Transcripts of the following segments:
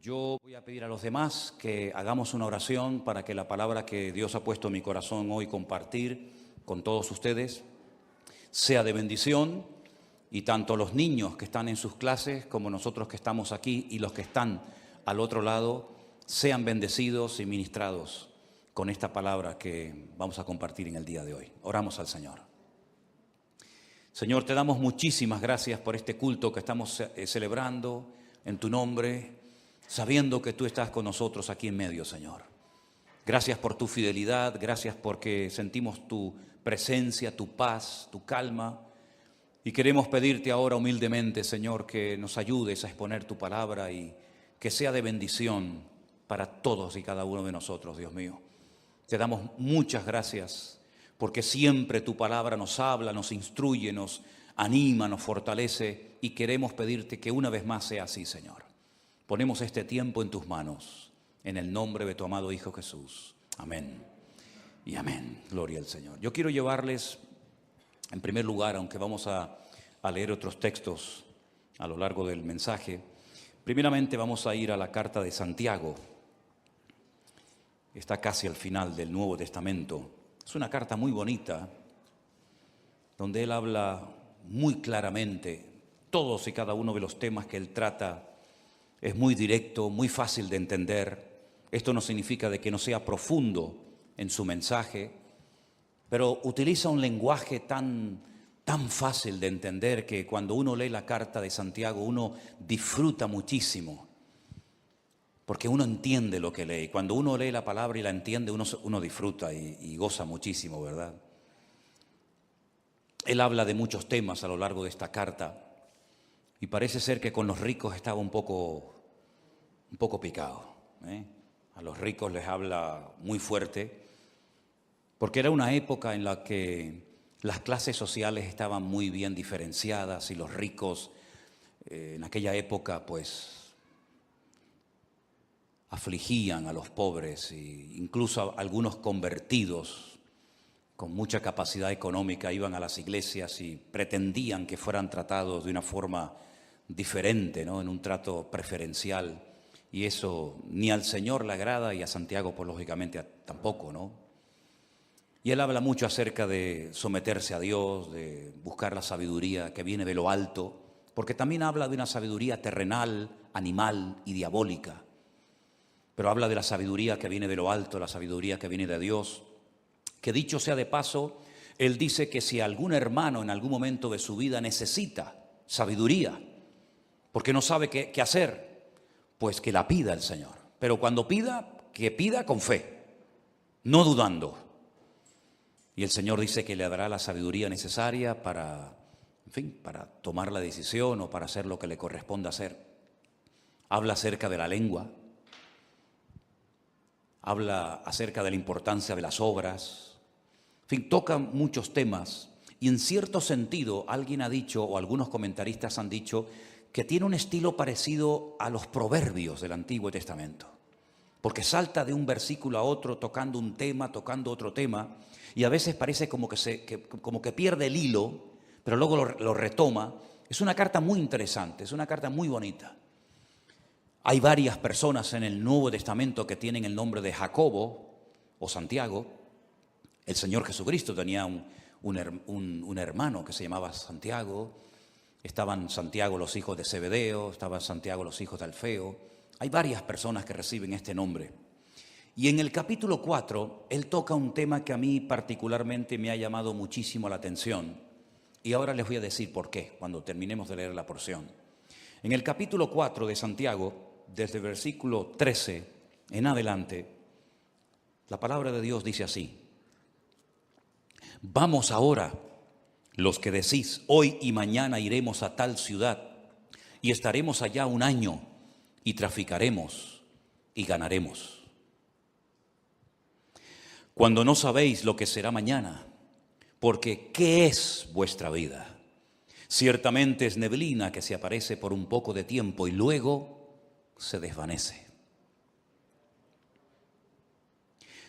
Yo voy a pedir a los demás que hagamos una oración para que la palabra que Dios ha puesto en mi corazón hoy compartir con todos ustedes sea de bendición, y tanto los niños que están en sus clases como nosotros que estamos aquí y los que están al otro lado sean bendecidos y ministrados con esta palabra que vamos a compartir en el día de hoy. Oramos al Señor. Señor, te damos muchísimas gracias por este culto que estamos celebrando en tu nombre, sabiendo que tú estás con nosotros aquí en medio, Señor. Gracias por tu fidelidad, gracias porque sentimos tu presencia, tu paz, tu calma. Y queremos pedirte ahora humildemente, Señor, que nos ayudes a exponer tu palabra y que sea de bendición para todos y cada uno de nosotros, Dios mío. Te damos muchas gracias porque siempre tu palabra nos habla, nos instruye, nos anima, nos fortalece, y queremos pedirte que una vez más sea así, Señor. Ponemos este tiempo en tus manos, en el nombre de tu amado Hijo Jesús. Amén y amén. Gloria al Señor. Yo quiero llevarles, en primer lugar, aunque vamos a leer otros textos a lo largo del mensaje, primeramente vamos a ir a la carta de Santiago. Está casi al final del Nuevo Testamento. Es una carta muy bonita, donde él habla muy claramente todos y cada uno de los temas que él trata. Es muy directo, muy fácil de entender. Esto no significa de que no sea profundo en su mensaje, pero utiliza un lenguaje tan fácil de entender que cuando uno lee la carta de Santiago uno disfruta muchísimo, porque uno entiende lo que lee. Cuando uno lee la palabra y la entiende, uno disfruta y goza muchísimo, ¿verdad? Él habla de muchos temas a lo largo de esta carta y parece ser que con los ricos estaba un poco picado, ¿eh? A los ricos les habla muy fuerte, porque era una época en la que las clases sociales estaban muy bien diferenciadas y los ricos en aquella época pues afligían a los pobres, e incluso algunos convertidos con mucha capacidad económica iban a las iglesias y pretendían que fueran tratados de una forma diferente, ¿no? En un trato preferencial, y eso ni al Señor le agrada y a Santiago pues lógicamente tampoco, ¿no? Y él habla mucho acerca de someterse a Dios, de buscar la sabiduría que viene de lo alto, porque también habla de una sabiduría terrenal, animal y diabólica, pero habla de la sabiduría que viene de lo alto, la sabiduría que viene de Dios, que dicho sea de paso, él dice que si algún hermano en algún momento de su vida necesita sabiduría, porque no sabe qué hacer, pues que la pida el Señor. Pero cuando pida, que pida con fe, no dudando. Y el Señor dice que le dará la sabiduría necesaria para tomar la decisión o para hacer lo que le corresponda hacer. Habla acerca de la lengua, habla acerca de la importancia de las obras, toca muchos temas. Y en cierto sentido, alguien ha dicho, o algunos comentaristas han dicho, que tiene un estilo parecido a los proverbios del Antiguo Testamento, porque salta de un versículo a otro tocando un tema, tocando otro tema, y a veces parece como que pierde el hilo, pero luego lo retoma. Es una carta muy interesante, es una carta muy bonita. Hay varias personas en el Nuevo Testamento que tienen el nombre de Jacobo o Santiago. El Señor Jesucristo tenía un hermano que se llamaba Santiago. Estaban Santiago los hijos de Zebedeo, estaban Santiago los hijos de Alfeo. Hay varias personas que reciben este nombre. Y en el capítulo 4, él toca un tema que a mí particularmente me ha llamado muchísimo la atención. Y ahora les voy a decir por qué, cuando terminemos de leer la porción. En el capítulo 4 de Santiago, desde el versículo 13 en adelante, la palabra de Dios dice así: vamos ahora, los que decís, hoy y mañana iremos a tal ciudad y estaremos allá un año y traficaremos y ganaremos, cuando no sabéis lo que será mañana, porque ¿qué es vuestra vida? Ciertamente es neblina que se aparece por un poco de tiempo y luego se desvanece.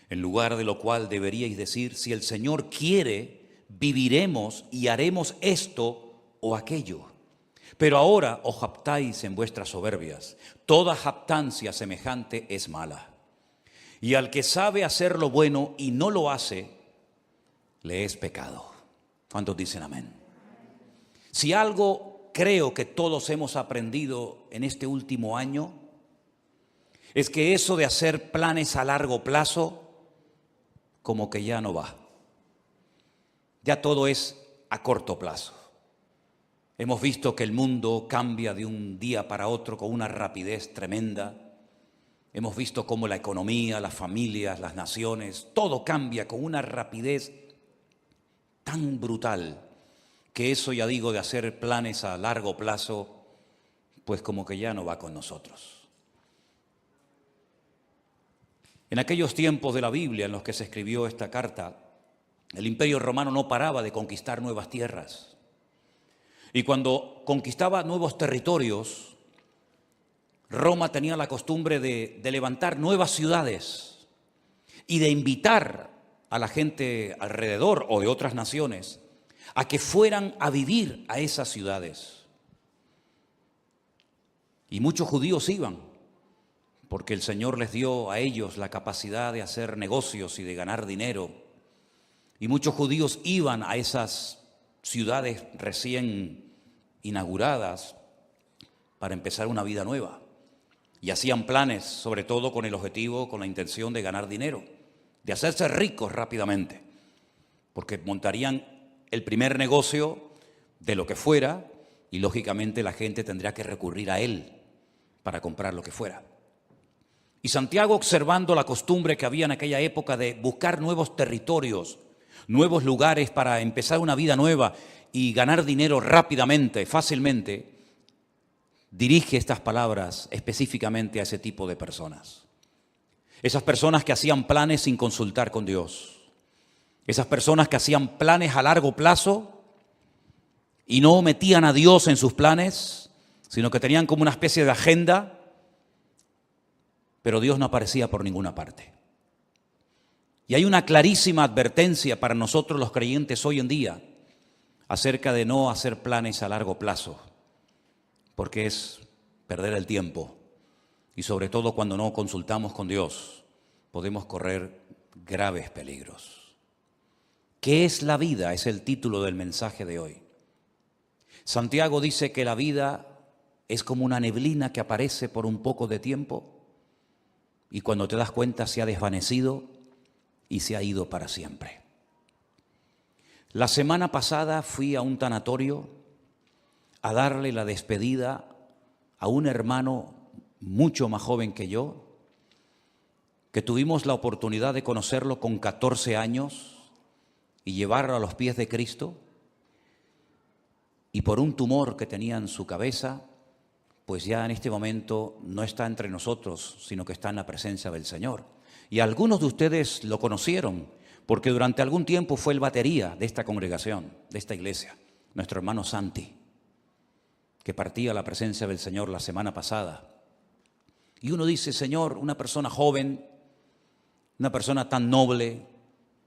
En lugar de lo cual deberíais decir, si el Señor quiere, viviremos y haremos esto o aquello. Pero ahora os jactáis en vuestras soberbias. Toda jactancia semejante es mala. Y al que sabe hacer lo bueno y no lo hace, le es pecado. ¿Cuántos dicen amén? Si algo creo que todos hemos aprendido en este último año, es que eso de hacer planes a largo plazo, como que ya no va. Ya todo es a corto plazo. Hemos visto que el mundo cambia de un día para otro con una rapidez tremenda. Hemos visto cómo la economía, las familias, las naciones, todo cambia con una rapidez tan brutal que eso, ya digo, de hacer planes a largo plazo, pues como que ya no va con nosotros. En aquellos tiempos de la Biblia en los que se escribió esta carta, el Imperio Romano no paraba de conquistar nuevas tierras. Y cuando conquistaba nuevos territorios, Roma tenía la costumbre de levantar nuevas ciudades y de invitar a la gente alrededor o de otras naciones a que fueran a vivir a esas ciudades. Y muchos judíos iban, porque el Señor les dio a ellos la capacidad de hacer negocios y de ganar dinero. Y muchos judíos iban a esas ciudades recién inauguradas para empezar una vida nueva. Y hacían planes, sobre todo con el objetivo, con la intención de ganar dinero, de hacerse ricos rápidamente, porque montarían el primer negocio de lo que fuera y lógicamente la gente tendría que recurrir a él para comprar lo que fuera. Y Santiago, observando la costumbre que había en aquella época de buscar nuevos territorios, nuevos lugares para empezar una vida nueva y ganar dinero rápidamente, fácilmente, dirige estas palabras específicamente a ese tipo de personas. Esas personas que hacían planes sin consultar con Dios. Esas personas que hacían planes a largo plazo y no metían a Dios en sus planes, sino que tenían como una especie de agenda, pero Dios no aparecía por ninguna parte. Y hay una clarísima advertencia para nosotros los creyentes hoy en día acerca de no hacer planes a largo plazo, porque es perder el tiempo y sobre todo cuando no consultamos con Dios podemos correr graves peligros. ¿Qué es la vida? Es el título del mensaje de hoy. Santiago dice que la vida es como una neblina que aparece por un poco de tiempo y cuando te das cuenta se ha desvanecido y se ha ido para siempre. La semana pasada fui a un tanatorio a darle la despedida a un hermano mucho más joven que yo, que tuvimos la oportunidad de conocerlo con 14 años y llevarlo a los pies de Cristo, y por un tumor que tenía en su cabeza, pues ya en este momento no está entre nosotros, sino que está en la presencia del Señor. Y algunos de ustedes lo conocieron, porque durante algún tiempo fue el batería de esta congregación, de esta iglesia, nuestro hermano Santi, que partía a la presencia del Señor la semana pasada. Y uno dice, Señor, una persona joven, una persona tan noble,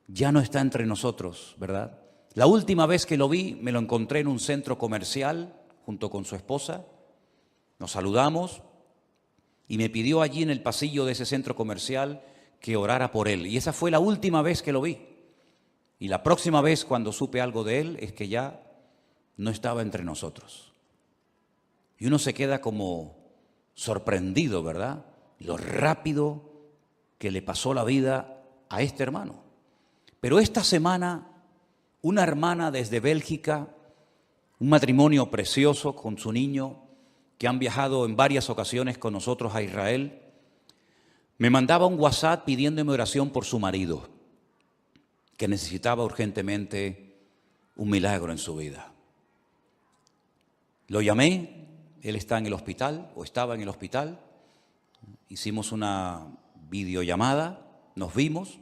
ya no está entre nosotros, ¿verdad? La última vez que lo vi, me lo encontré en un centro comercial junto con su esposa. Nos saludamos y me pidió allí en el pasillo de ese centro comercial que orara por él. Y esa fue la última vez que lo vi. Y la próxima vez cuando supe algo de él es que ya no estaba entre nosotros. Y uno se queda como sorprendido, ¿verdad? Lo rápido que le pasó la vida a este hermano. Pero esta semana, una hermana desde Bélgica, un matrimonio precioso con su niño, que han viajado en varias ocasiones con nosotros a Israel, me mandaba un WhatsApp pidiéndome oración por su marido, que necesitaba urgentemente un milagro en su vida. Lo llamé, él está en el hospital, o estaba en el hospital, hicimos una videollamada, nos vimos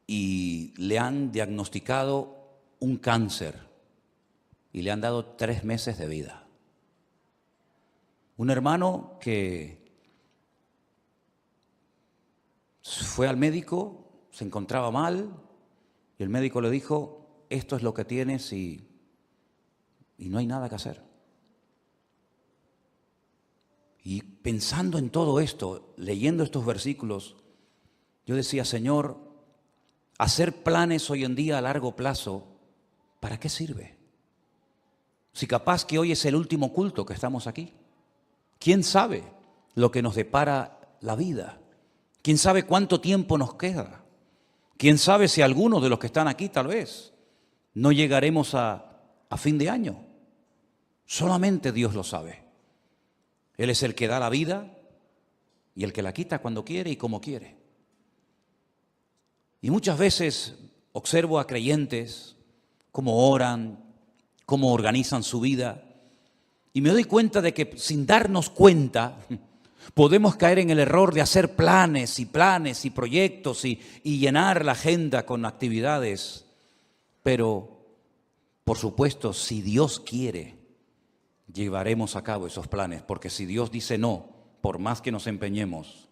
y le han diagnosticado un cáncer y le han dado 3 meses de vida. Un hermano que fue al médico, se encontraba mal y el médico le dijo, esto es lo que tienes y no hay nada que hacer. Y pensando en todo esto, leyendo estos versículos, yo decía, Señor, hacer planes hoy en día a largo plazo, ¿para qué sirve? Si capaz que hoy es el último culto que estamos aquí. ¿Quién sabe lo que nos depara la vida? ¿Quién sabe cuánto tiempo nos queda? ¿Quién sabe si algunos de los que están aquí tal vez no llegaremos a fin de año? Solamente Dios lo sabe. Él es el que da la vida y el que la quita cuando quiere y como quiere. Y muchas veces observo a creyentes cómo oran, cómo organizan su vida, y me doy cuenta de que sin darnos cuenta podemos caer en el error de hacer planes y proyectos y llenar la agenda con actividades. Pero, por supuesto, si Dios quiere, llevaremos a cabo esos planes, porque si Dios dice no, por más que nos empeñemos,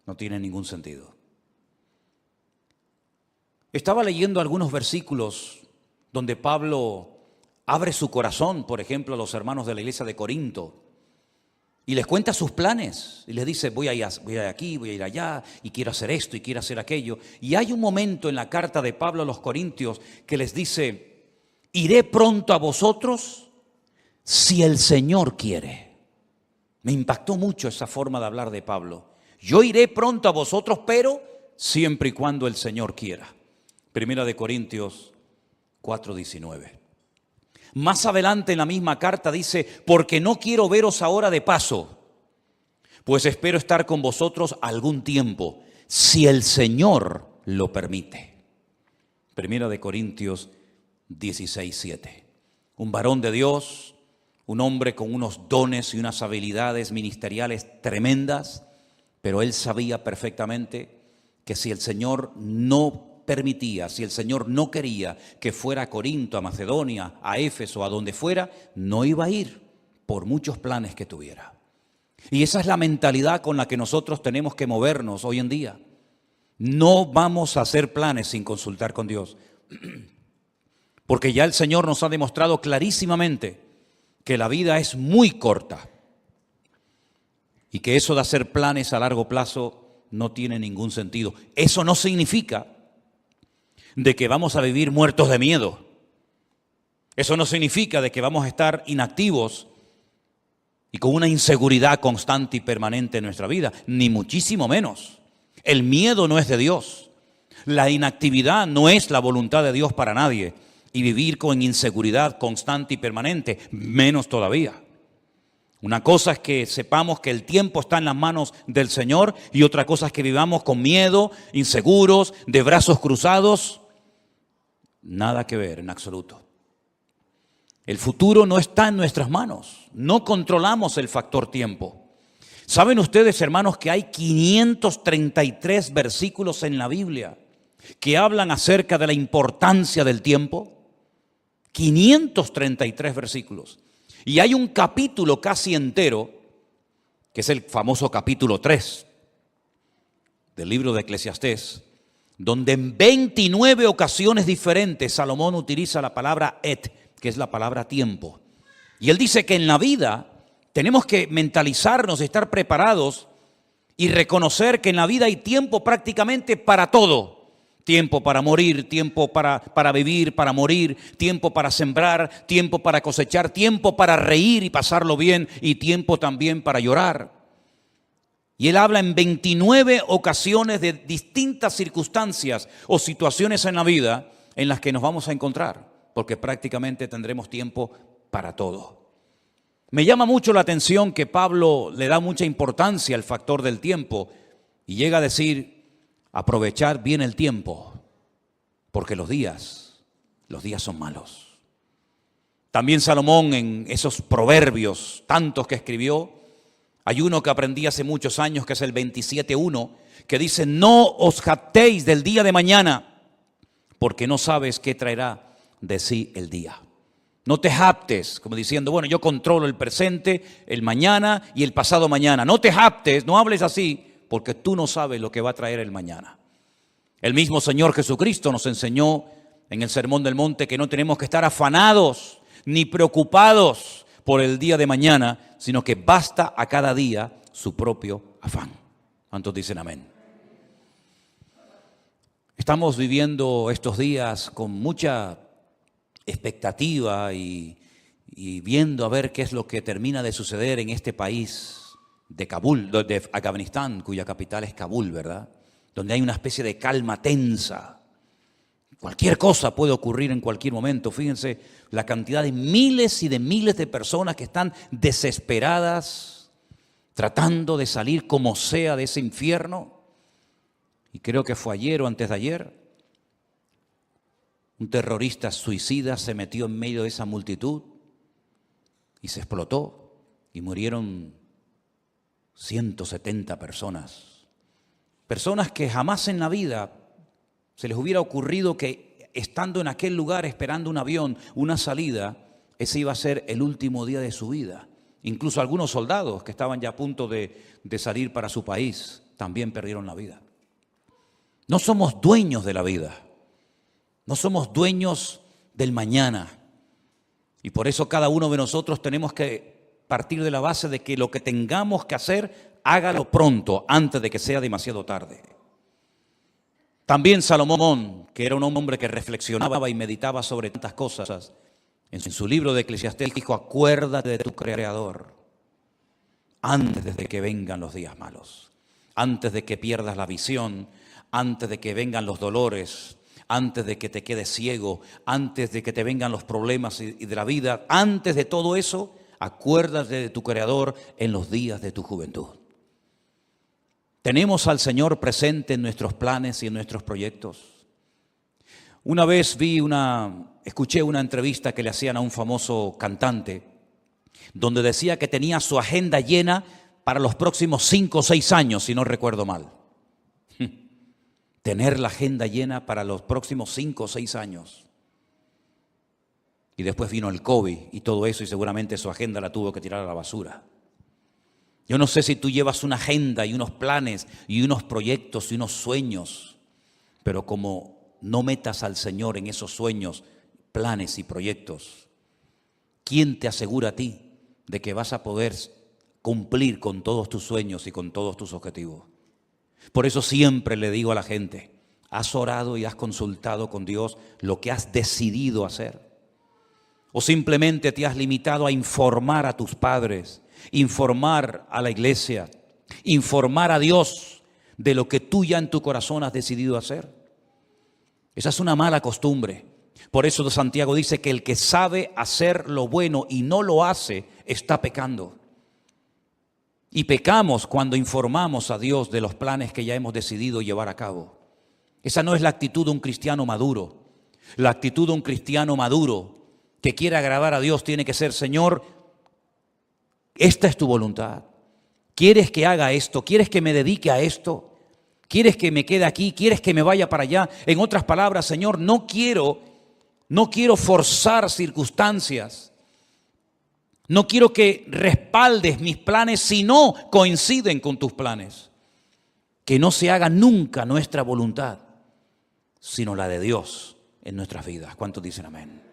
no tiene ningún sentido. Estaba leyendo algunos versículos donde Pablo abre su corazón, por ejemplo, a los hermanos de la iglesia de Corinto, y les cuenta sus planes, y les dice, voy a ir aquí, voy a ir allá, y quiero hacer esto, y quiero hacer aquello. Y hay un momento en la carta de Pablo a los Corintios que les dice, iré pronto a vosotros si el Señor quiere. Me impactó mucho esa forma de hablar de Pablo. Yo iré pronto a vosotros, pero siempre y cuando el Señor quiera. Primera de Corintios 4:19. Más adelante en la misma carta dice, porque no quiero veros ahora de paso, pues espero estar con vosotros algún tiempo, si el Señor lo permite. Primera de Corintios 16:7. Un varón de Dios, un hombre con unos dones y unas habilidades ministeriales tremendas, pero él sabía perfectamente que si el Señor no permitía, si el Señor no quería que fuera a Corinto, a Macedonia, a Éfeso, a donde fuera, no iba a ir por muchos planes que tuviera. Y esa es la mentalidad con la que nosotros tenemos que movernos hoy en día. No vamos a hacer planes sin consultar con Dios, porque ya el Señor nos ha demostrado clarísimamente que la vida es muy corta y que eso de hacer planes a largo plazo no tiene ningún sentido. Eso no significa de que vamos a vivir muertos de miedo. Eso no significa de que vamos a estar inactivos y con una inseguridad constante y permanente en nuestra vida, ni muchísimo menos. El miedo no es de Dios. La inactividad no es la voluntad de Dios para nadie. Y vivir con inseguridad constante y permanente, menos todavía. Una cosa es que sepamos que el tiempo está en las manos del Señor y otra cosa es que vivamos con miedo, inseguros, de brazos cruzados. Nada que ver en absoluto. El futuro no está en nuestras manos. No controlamos el factor tiempo. ¿Saben ustedes, hermanos, que hay 533 versículos en la Biblia que hablan acerca de la importancia del tiempo? 533 versículos. Y hay un capítulo casi entero, que es el famoso capítulo 3 del libro de Eclesiastés, donde en 29 ocasiones diferentes Salomón utiliza la palabra et, que es la palabra tiempo. Y él dice que en la vida tenemos que mentalizarnos, estar preparados y reconocer que en la vida hay tiempo prácticamente para todo. Tiempo para morir, tiempo para vivir, para morir, tiempo para sembrar, tiempo para cosechar, tiempo para reír y pasarlo bien y tiempo también para llorar. Y él habla en 29 ocasiones de distintas circunstancias o situaciones en la vida en las que nos vamos a encontrar, porque prácticamente tendremos tiempo para todo. Me llama mucho la atención que Pablo le da mucha importancia al factor del tiempo y llega a decir, aprovechar bien el tiempo, porque los días son malos. También Salomón en esos proverbios tantos que escribió, hay uno que aprendí hace muchos años que es el 27:1, que dice, no os jactéis del día de mañana, porque no sabes qué traerá de sí el día. No te jactes, como diciendo, bueno, yo controlo el presente, el mañana y el pasado mañana. No te jactes, no hables así, porque tú no sabes lo que va a traer el mañana. El mismo Señor Jesucristo nos enseñó en el Sermón del Monte que no tenemos que estar afanados ni preocupados por el día de mañana, sino que basta a cada día su propio afán. ¿Cuántos dicen amén? Estamos viviendo estos días con mucha expectativa y viendo a ver qué es lo que termina de suceder en este país de Kabul, de Afganistán, cuya capital es Kabul, ¿verdad? Donde hay una especie de calma tensa. Cualquier cosa puede ocurrir en cualquier momento. Fíjense la cantidad de miles y de miles de personas que están desesperadas, tratando de salir como sea de ese infierno. Y creo que fue ayer o antes de ayer, un terrorista suicida se metió en medio de esa multitud y se explotó y murieron 170 personas. Personas que jamás en la vida se les hubiera ocurrido que estando en aquel lugar esperando un avión, una salida, ese iba a ser el último día de su vida. Incluso algunos soldados que estaban ya a punto de salir para su país también perdieron la vida. No somos dueños de la vida, no somos dueños del mañana. Y por eso cada uno de nosotros tenemos que partir de la base de que lo que tengamos que hacer, hágalo pronto, antes de que sea demasiado tarde. También Salomón, que era un hombre que reflexionaba y meditaba sobre tantas cosas, en su libro de Eclesiastés dijo: acuérdate de tu Creador antes de que vengan los días malos, antes de que pierdas la visión, antes de que vengan los dolores, antes de que te quedes ciego, antes de que te vengan los problemas y de la vida, antes de todo eso, acuérdate de tu Creador en los días de tu juventud. Tenemos al Señor presente en nuestros planes y en nuestros proyectos. Una vez escuché una entrevista que le hacían a un famoso cantante, donde decía que tenía su agenda llena para los próximos 5 o 6 años, si no recuerdo mal. Tener la agenda llena para los próximos 5 o 6 años. Y después vino el COVID y todo eso, y seguramente su agenda la tuvo que tirar a la basura. Yo no sé si tú llevas una agenda y unos planes y unos proyectos y unos sueños, pero como no metas al Señor en esos sueños, planes y proyectos, ¿quién te asegura a ti de que vas a poder cumplir con todos tus sueños y con todos tus objetivos? Por eso siempre le digo a la gente: ¿has orado y has consultado con Dios lo que has decidido hacer? ¿O simplemente te has limitado a informar a tus padres, informar a la iglesia, informar a Dios de lo que tú ya en tu corazón has decidido hacer? Esa es una mala costumbre. Por eso Santiago dice que el que sabe hacer lo bueno y no lo hace, está pecando. Y pecamos cuando informamos a Dios de los planes que ya hemos decidido llevar a cabo. Esa no es la actitud de un cristiano maduro. La actitud de un cristiano maduro que quiere agradar a Dios tiene que ser: Señor, esta es tu voluntad. ¿Quieres que haga esto? ¿Quieres que me dedique a esto? ¿Quieres que me quede aquí? ¿Quieres que me vaya para allá? En otras palabras, Señor, no quiero forzar circunstancias. No quiero que respaldes mis planes si no coinciden con tus planes. Que no se haga nunca nuestra voluntad, sino la de Dios en nuestras vidas. ¿Cuántos dicen amén?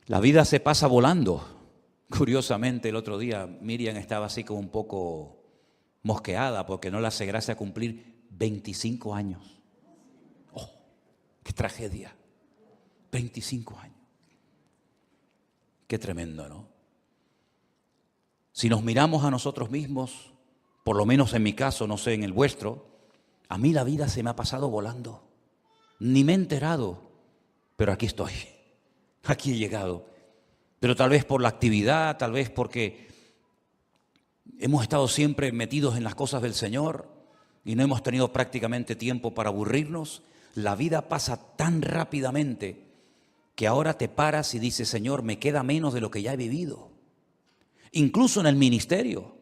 La vida se pasa volando. Curiosamente, el otro día Miriam estaba así como un poco mosqueada porque no le hace gracia cumplir 25 años. ¡Oh, qué tragedia! 25 años. Qué tremendo, ¿no? Si nos miramos a nosotros mismos, por lo menos en mi caso, no sé en el vuestro, a mí la vida se me ha pasado volando. Ni me he enterado, pero aquí estoy, aquí he llegado. Pero tal vez por la actividad, tal vez porque hemos estado siempre metidos en las cosas del Señor y no hemos tenido prácticamente tiempo para aburrirnos. La vida pasa tan rápidamente que ahora te paras y dices: Señor, me queda menos de lo que ya he vivido. Incluso en el ministerio,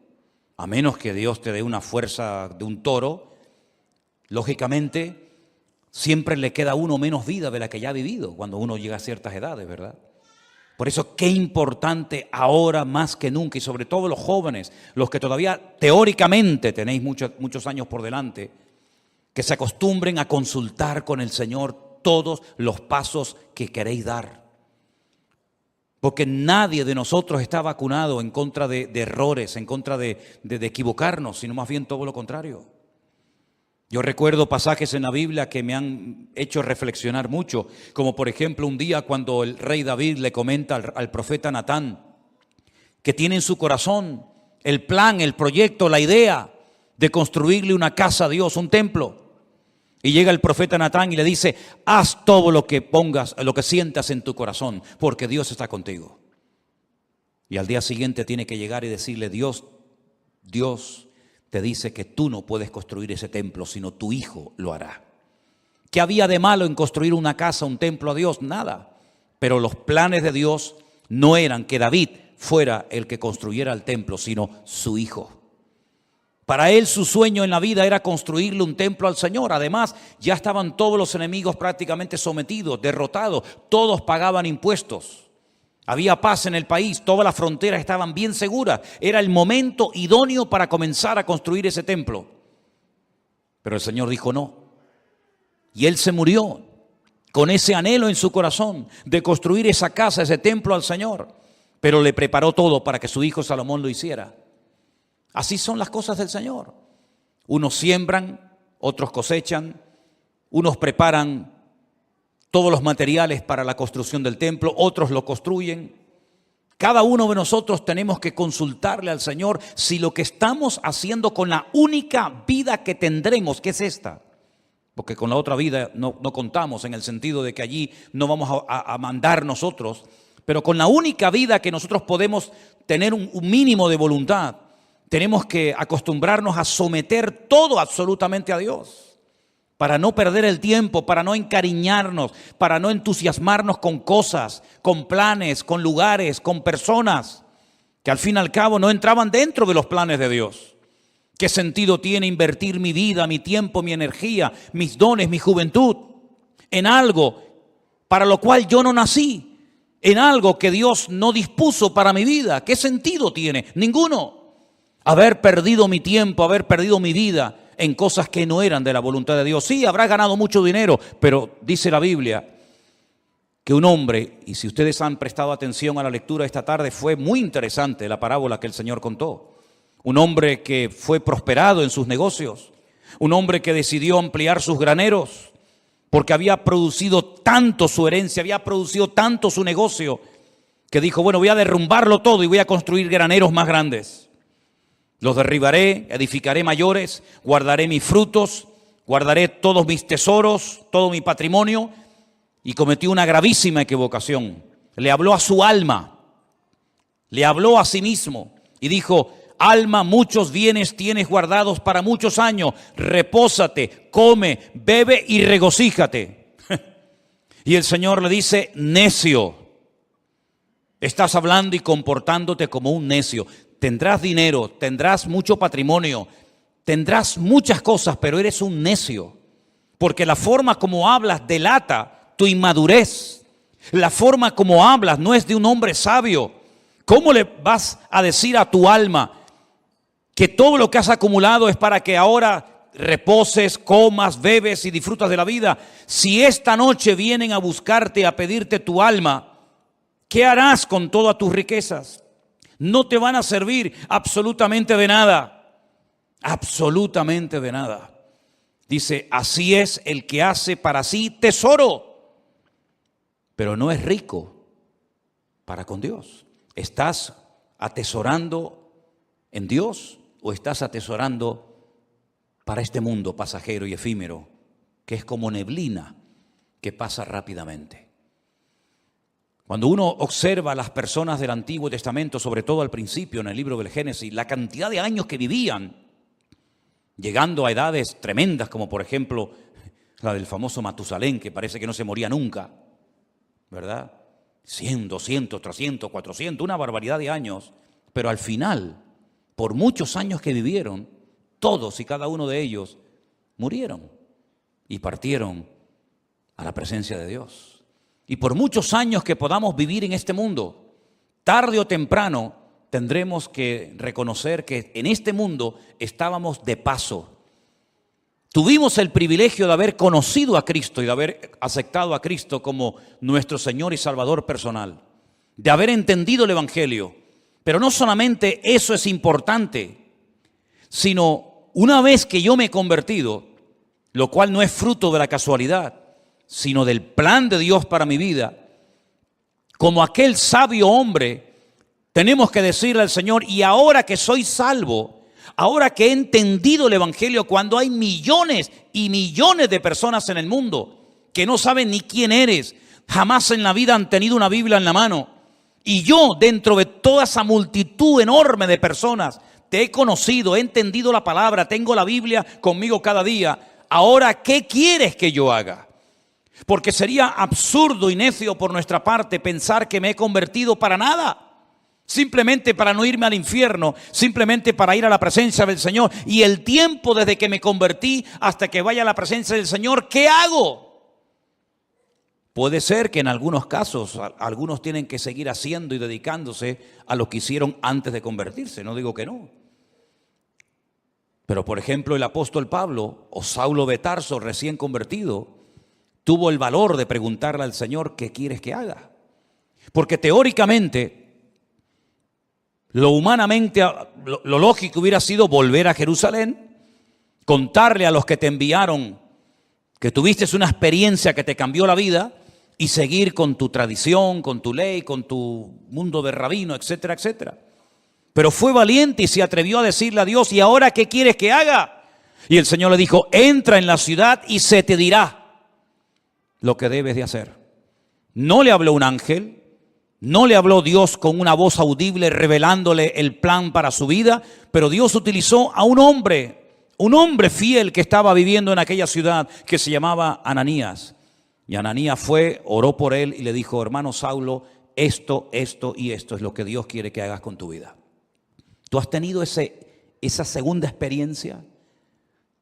a menos que Dios te dé una fuerza de un toro, lógicamente siempre le queda a uno menos vida de la que ya ha vivido cuando uno llega a ciertas edades, ¿verdad? Por eso qué importante ahora más que nunca, y sobre todo los jóvenes, los que todavía teóricamente tenéis muchos años por delante, que se acostumbren a consultar con el Señor todos los pasos que queréis dar. Porque nadie de nosotros está vacunado en contra de errores, en contra de equivocarnos, sino más bien todo lo contrario. Yo recuerdo pasajes en la Biblia que me han hecho reflexionar mucho, como por ejemplo un día cuando el rey David le comenta al profeta Natán que tiene en su corazón el plan, el proyecto, la idea de construirle una casa a Dios, un templo. Y llega el profeta Natán y le dice: haz todo lo que pongas, lo que sientas en tu corazón, porque Dios está contigo. Y al día siguiente tiene que llegar y decirle: Dios te dice que tú no puedes construir ese templo, sino tu hijo lo hará. ¿Qué había de malo en construir una casa, un templo a Dios? Nada. Pero los planes de Dios no eran que David fuera el que construyera el templo, sino su hijo. Para él su sueño en la vida era construirle un templo al Señor. Además, ya estaban todos los enemigos prácticamente sometidos, derrotados. Todos pagaban impuestos. Había paz en el país, todas las fronteras estaban bien seguras. Era el momento idóneo para comenzar a construir ese templo. Pero el Señor dijo no. Y él se murió con ese anhelo en su corazón de construir esa casa, ese templo al Señor. Pero le preparó todo para que su hijo Salomón lo hiciera. Así son las cosas del Señor. Unos siembran, otros cosechan, unos preparan todos los materiales para la construcción del templo, otros lo construyen. Cada uno de nosotros tenemos que consultarle al Señor si lo que estamos haciendo con la única vida que tendremos, que es esta, porque con la otra vida no contamos, en el sentido de que allí no vamos a mandar nosotros, pero con la única vida que nosotros podemos tener un mínimo de voluntad, tenemos que acostumbrarnos a someter todo absolutamente a Dios, para no perder el tiempo, para no encariñarnos, para no entusiasmarnos con cosas, con planes, con lugares, con personas que al fin y al cabo no entraban dentro de los planes de Dios. ¿Qué sentido tiene invertir mi vida, mi tiempo, mi energía, mis dones, mi juventud en algo para lo cual yo no nací, en algo que Dios no dispuso para mi vida? ¿Qué sentido tiene? Ninguno. Haber perdido mi tiempo, haber perdido mi vida en cosas que no eran de la voluntad de Dios. Sí, habrá ganado mucho dinero, pero dice la Biblia que un hombre, y si ustedes han prestado atención a la lectura esta tarde, fue muy interesante la parábola que el Señor contó. Un hombre que fue prosperado en sus negocios, un hombre que decidió ampliar sus graneros, porque había producido tanto su herencia, había producido tanto su negocio, que dijo: bueno, voy a derrumbarlo todo y voy a construir graneros más grandes. Los derribaré, edificaré mayores, guardaré mis frutos, guardaré todos mis tesoros, todo mi patrimonio. Y cometió una gravísima equivocación. Le habló a su alma, le habló a sí mismo y dijo: alma, muchos bienes tienes guardados para muchos años, repósate, come, bebe y regocíjate. Y el Señor le dice: necio, estás hablando y comportándote como un necio. Tendrás dinero, tendrás mucho patrimonio, tendrás muchas cosas, pero eres un necio. Porque la forma como hablas delata tu inmadurez. La forma como hablas no es de un hombre sabio. ¿Cómo le vas a decir a tu alma que todo lo que has acumulado es para que ahora reposes, comas, bebes y disfrutas de la vida? Si esta noche vienen a buscarte, a pedirte tu alma, ¿qué harás con todas tus riquezas? No te van a servir absolutamente de nada. Absolutamente de nada. Dice: así es el que hace para sí tesoro, pero no es rico para con Dios. ¿Estás atesorando en Dios o estás atesorando para este mundo pasajero y efímero, que es como neblina que pasa rápidamente? Cuando uno observa a las personas del Antiguo Testamento, sobre todo al principio en el libro del Génesis, la cantidad de años que vivían, llegando a edades tremendas, como por ejemplo la del famoso Matusalén, que parece que no se moría nunca, ¿verdad? 100, 200, 300, 400, una barbaridad de años. Pero al final, por muchos años que vivieron, todos y cada uno de ellos murieron y partieron a la presencia de Dios. Y por muchos años que podamos vivir en este mundo, tarde o temprano tendremos que reconocer que en este mundo estábamos de paso. Tuvimos el privilegio de haber conocido a Cristo y de haber aceptado a Cristo como nuestro Señor y Salvador personal. de haber entendido el Evangelio. Pero no solamente eso es importante, sino una vez que yo me he convertido, lo cual no es fruto de la casualidad, sino del plan de Dios para mi vida, como aquel sabio hombre, tenemos que decirle al Señor, y ahora que soy salvo, ahora que he entendido el Evangelio, cuando hay millones y millones de personas en el mundo que no saben ni quién eres, jamás en la vida han tenido una Biblia en la mano, y yo dentro de toda esa multitud enorme de personas te he conocido, he entendido la palabra, tengo la Biblia conmigo cada día, ahora ¿qué quieres que yo haga? Porque sería absurdo y necio por nuestra parte pensar que me he convertido para nada. Simplemente para no irme al infierno, simplemente para ir a la presencia del Señor. Y el tiempo desde que me convertí hasta que vaya a la presencia del Señor, ¿qué hago? Puede ser que en algunos casos algunos tienen que seguir haciendo y dedicándose a lo que hicieron antes de convertirse. No digo que no. Pero por ejemplo el apóstol Pablo o Saulo de Tarso recién convertido tuvo el valor de preguntarle al Señor, ¿qué quieres que haga? Porque teóricamente, lo humanamente, lo lógico hubiera sido volver a Jerusalén, contarle a los que te enviaron que tuviste una experiencia que te cambió la vida y seguir con tu tradición, con tu ley, con tu mundo de rabino, etcétera, etcétera. Pero fue valiente y se atrevió a decirle a Dios, ¿y ahora qué quieres que haga? Y el Señor le dijo, entra en la ciudad y se te dirá lo que debes de hacer. No le habló un ángel, no le habló Dios con una voz audible revelándole el plan para su vida, pero Dios utilizó a un hombre fiel que estaba viviendo en aquella ciudad que se llamaba Ananías. Y Ananías fue, oró por él y le dijo, hermano Saulo, esto y esto es lo que Dios quiere que hagas con tu vida. ¿Tú has tenido esa segunda experiencia?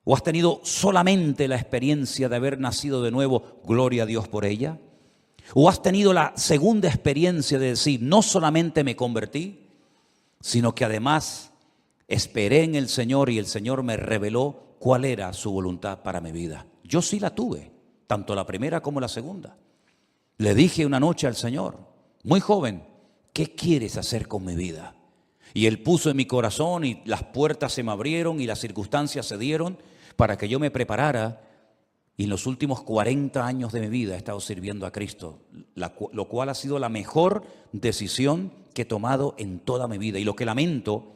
¿O has tenido solamente la experiencia de haber nacido de nuevo, gloria a Dios por ella? ¿O has tenido la segunda experiencia de decir, no solamente me convertí, sino que además esperé en el Señor y el Señor me reveló cuál era su voluntad para mi vida? Yo sí la tuve, tanto la primera como la segunda. Le dije una noche al Señor, muy joven, ¿qué quieres hacer con mi vida? Y Él puso en mi corazón y las puertas se me abrieron y las circunstancias se dieron para que yo me preparara, y en los últimos 40 años de mi vida he estado sirviendo a Cristo, lo cual ha sido la mejor decisión que he tomado en toda mi vida. Y lo que lamento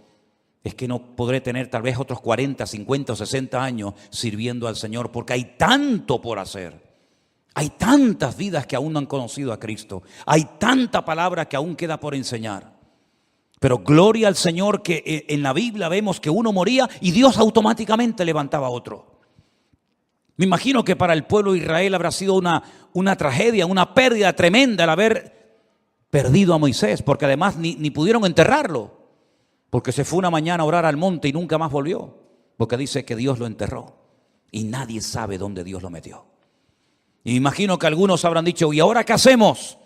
es que no podré tener tal vez otros 40, 50 o 60 años sirviendo al Señor, porque hay tanto por hacer. Hay tantas vidas que aún no han conocido a Cristo. Hay tanta palabra que aún queda por enseñar. Pero gloria al Señor que en la Biblia vemos que uno moría y Dios automáticamente levantaba a otro. Me imagino que para el pueblo de Israel habrá sido una tragedia, una pérdida tremenda el haber perdido a Moisés, porque además ni pudieron enterrarlo, porque se fue una mañana a orar al monte y nunca más volvió, porque dice que Dios lo enterró y nadie sabe dónde Dios lo metió. Y me imagino que algunos habrán dicho, ¿y ahora qué hacemos?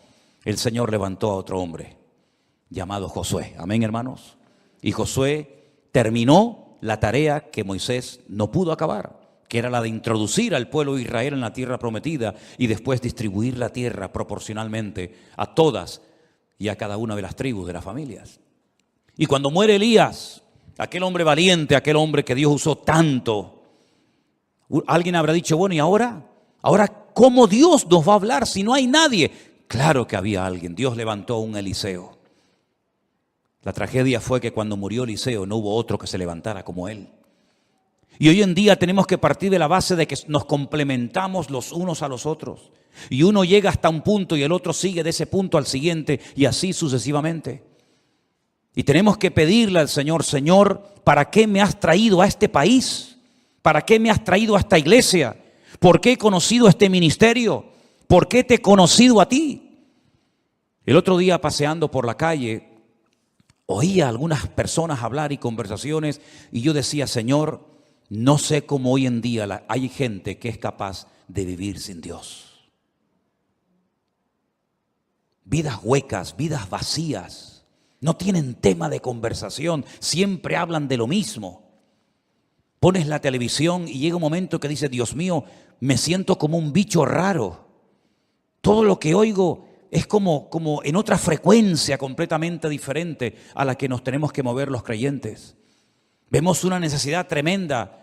El Señor levantó a otro hombre llamado Josué. Amén, hermanos. Y Josué terminó la tarea que Moisés no pudo acabar, que era la de introducir al pueblo de Israel en la tierra prometida y después distribuir la tierra proporcionalmente a todas y a cada una de las tribus de las familias. Y cuando muere Elías, aquel hombre valiente, aquel hombre que Dios usó tanto, alguien habrá dicho, bueno, ¿y ahora? ¿Ahora cómo Dios nos va a hablar si no hay nadie? Claro que había alguien. Dios levantó a un Eliseo. La tragedia fue que cuando murió Eliseo no hubo otro que se levantara como él. Y hoy en día tenemos que partir de la base de que nos complementamos los unos a los otros. Y uno llega hasta un punto y el otro sigue de ese punto al siguiente y así sucesivamente. Y tenemos que pedirle al Señor, Señor, ¿para qué me has traído a este país? ¿Para qué me has traído a esta iglesia? ¿Por qué he conocido este ministerio? ¿Por qué te he conocido a ti? El otro día paseando por la calle, oía a algunas personas hablar y conversaciones y yo decía, Señor, no sé cómo hoy en día hay gente que es capaz de vivir sin Dios. Vidas huecas, vidas vacías, no tienen tema de conversación, siempre hablan de lo mismo. Pones la televisión y llega un momento que dices, Dios mío, me siento como un bicho raro. Todo lo que oigo es como en otra frecuencia completamente diferente a la que nos tenemos que mover los creyentes. Vemos una necesidad tremenda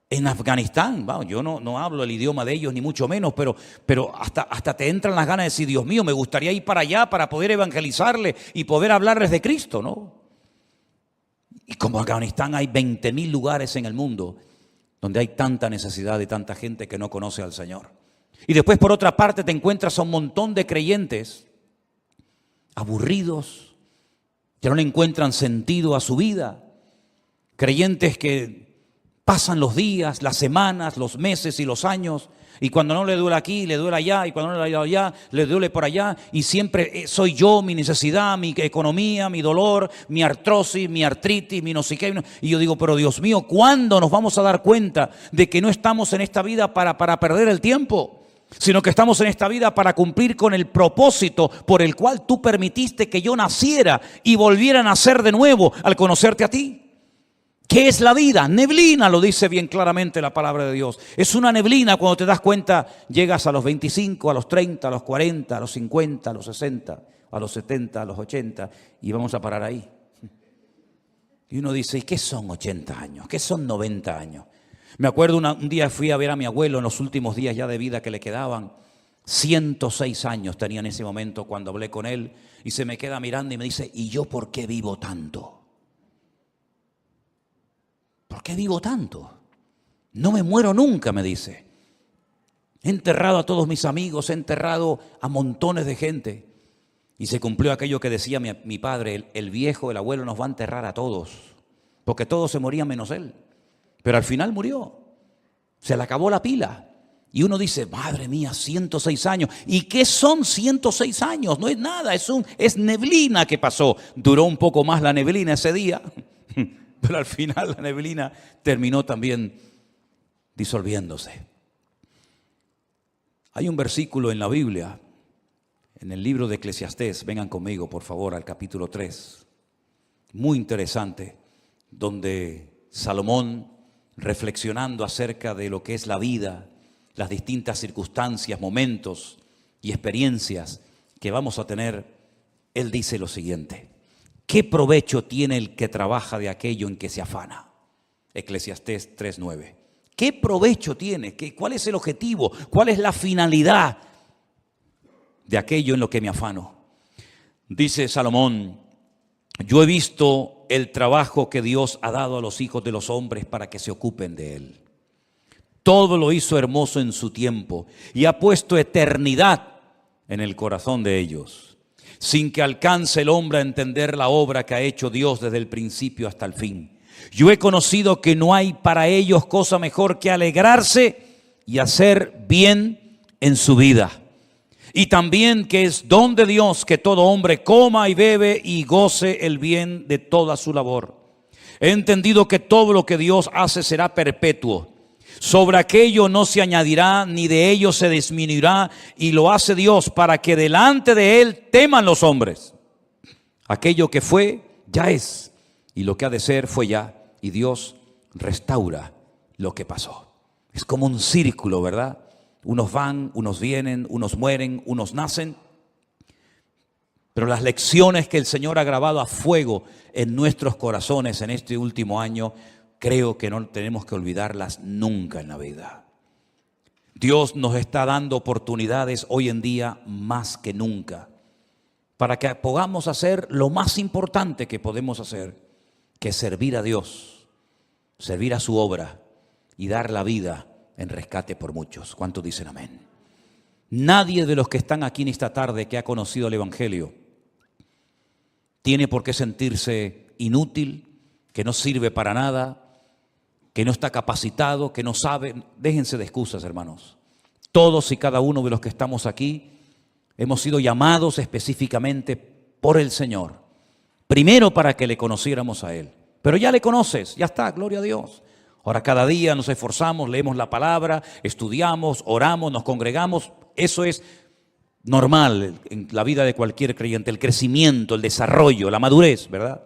en Afganistán. Bueno, yo no hablo el idioma de ellos, ni mucho menos, pero hasta te entran las ganas de decir, Dios mío, me gustaría ir para allá para poder evangelizarles y poder hablarles de Cristo, ¿no? Y como Afganistán hay 20.000 lugares en el mundo donde hay tanta necesidad de tanta gente que no conoce al Señor. Y después, por otra parte, te encuentras a un montón de creyentes aburridos, que no le encuentran sentido a su vida. Creyentes que pasan los días, las semanas, los meses y los años, y cuando no le duele aquí, le duele allá, y cuando no le duele allá, le duele por allá, y siempre soy yo, mi necesidad, mi economía, mi dolor, mi artrosis, mi artritis, mi no sé qué. Y yo digo, pero Dios mío, ¿cuándo nos vamos a dar cuenta de que no estamos en esta vida para perder el tiempo? Sino que estamos en esta vida para cumplir con el propósito por el cual tú permitiste que yo naciera y volviera a nacer de nuevo al conocerte a ti. ¿Qué es la vida? Neblina, lo dice bien claramente la palabra de Dios. Es una neblina. Cuando te das cuenta, llegas a los 25, a los 30, a los 40, a los 50, a los 60, a los 70, a los 80 y vamos a parar ahí. Y uno dice, ¿y qué son 80 años? ¿Qué son 90 años? Me acuerdo un día fui a ver a mi abuelo en los últimos días ya de vida que le quedaban. 106 años tenía en ese momento cuando hablé con él y se me queda mirando y me dice, ¿y yo por qué vivo tanto? ¿Por qué vivo tanto? No me muero nunca, me dice. He enterrado a todos mis amigos, he enterrado a montones de gente. Y se cumplió aquello que decía mi padre, el viejo, el abuelo nos va a enterrar a todos. Porque todos se morían menos él. Pero al final murió. Se le acabó la pila. Y uno dice, madre mía, 106 años. ¿Y qué son 106 años? No es nada, es neblina que pasó. Duró un poco más la neblina ese día. Pero al final la neblina terminó también disolviéndose. Hay un versículo en la Biblia, en el libro de Eclesiastés, vengan conmigo por favor al capítulo 3, muy interesante, donde Salomón, reflexionando acerca de lo que es la vida, las distintas circunstancias, momentos y experiencias que vamos a tener, él dice lo siguiente: ¿qué provecho tiene el que trabaja de aquello en que se afana? Eclesiastés 3:9. ¿Qué provecho tiene? ¿Cuál es el objetivo? ¿Cuál es la finalidad de aquello en lo que me afano? Dice Salomón, yo he visto el trabajo que Dios ha dado a los hijos de los hombres para que se ocupen de él. Todo lo hizo hermoso en su tiempo y ha puesto eternidad en el corazón de ellos, sin que alcance el hombre a entender la obra que ha hecho Dios desde el principio hasta el fin. Yo he conocido que no hay para ellos cosa mejor que alegrarse y hacer bien en su vida. Y también que es don de Dios que todo hombre coma y bebe y goce el bien de toda su labor. He entendido que todo lo que Dios hace será perpetuo. Sobre aquello no se añadirá, ni de ello se disminuirá, y lo hace Dios para que delante de Él teman los hombres. Aquello que fue, ya es, y lo que ha de ser, fue ya, y Dios restaura lo que pasó. Es como un círculo, ¿verdad? Unos van, unos vienen, unos mueren, unos nacen. Pero las lecciones que el Señor ha grabado a fuego en nuestros corazones en este último año, creo que no tenemos que olvidarlas nunca en la vida. Dios nos está dando oportunidades hoy en día más que nunca para que podamos hacer lo más importante que podemos hacer, que es servir a Dios, servir a su obra y dar la vida en rescate por muchos. ¿Cuántos dicen amén? Nadie de los que están aquí en esta tarde que ha conocido el Evangelio tiene por qué sentirse inútil, que no sirve para nada, que no está capacitado, que no sabe. Déjense de excusas, hermanos. Todos y cada uno de los que estamos aquí hemos sido llamados específicamente por el Señor. Primero para que le conociéramos a Él. Pero ya le conoces, ya está, gloria a Dios. Ahora cada día nos esforzamos, leemos la palabra, estudiamos, oramos, nos congregamos. Eso es normal en la vida de cualquier creyente, el crecimiento, el desarrollo, la madurez, ¿verdad?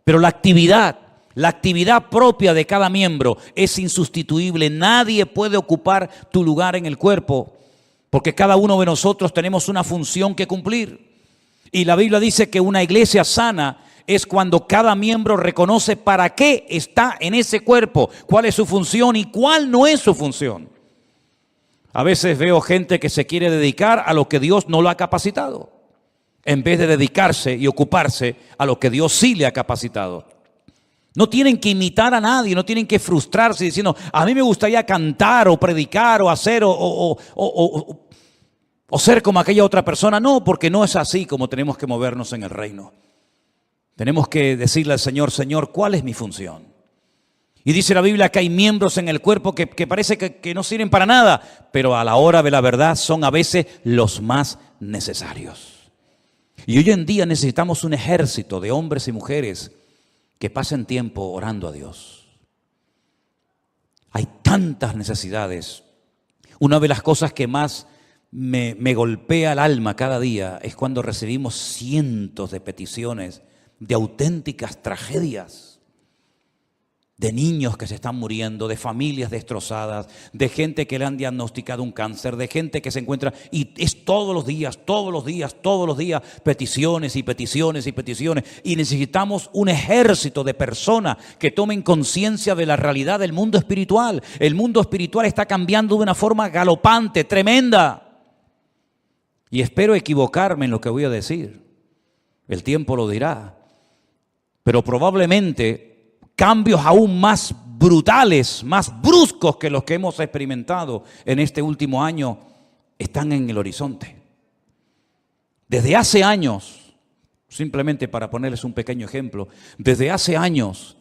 Pero la actividad propia de cada miembro es insustituible. Nadie puede ocupar tu lugar en el cuerpo, porque cada uno de nosotros tenemos una función que cumplir. Y la Biblia dice que una iglesia sana es cuando cada miembro reconoce para qué está en ese cuerpo, cuál es su función y cuál no es su función. A veces veo gente que se quiere dedicar a lo que Dios no lo ha capacitado, en vez de dedicarse y ocuparse a lo que Dios sí le ha capacitado. No tienen que imitar a nadie, no tienen que frustrarse diciendo, a mí me gustaría cantar o predicar o hacer o ser como aquella otra persona. No, porque no es así como tenemos que movernos en el reino. Tenemos que decirle al Señor, Señor, ¿cuál es mi función? Y dice la Biblia que hay miembros en el cuerpo que parece que no sirven para nada, pero a la hora de la verdad son a veces los más necesarios. Y hoy en día necesitamos un ejército de hombres y mujeres que pasen tiempo orando a Dios. Hay tantas necesidades. Una de las cosas que más me golpea el alma cada día es cuando recibimos cientos de peticiones de auténticas tragedias, de niños que se están muriendo, de familias destrozadas, de gente que le han diagnosticado un cáncer, de gente que se encuentra, y es todos los días, peticiones y peticiones y peticiones, y necesitamos un ejército de personas que tomen conciencia de la realidad del mundo espiritual. El mundo espiritual está cambiando de una forma galopante, tremenda, y espero equivocarme en lo que voy a decir, el tiempo lo dirá. Pero probablemente cambios aún más brutales, más bruscos que los que hemos experimentado en este último año están en el horizonte. Desde hace años, simplemente para ponerles un pequeño ejemplo, desde hace años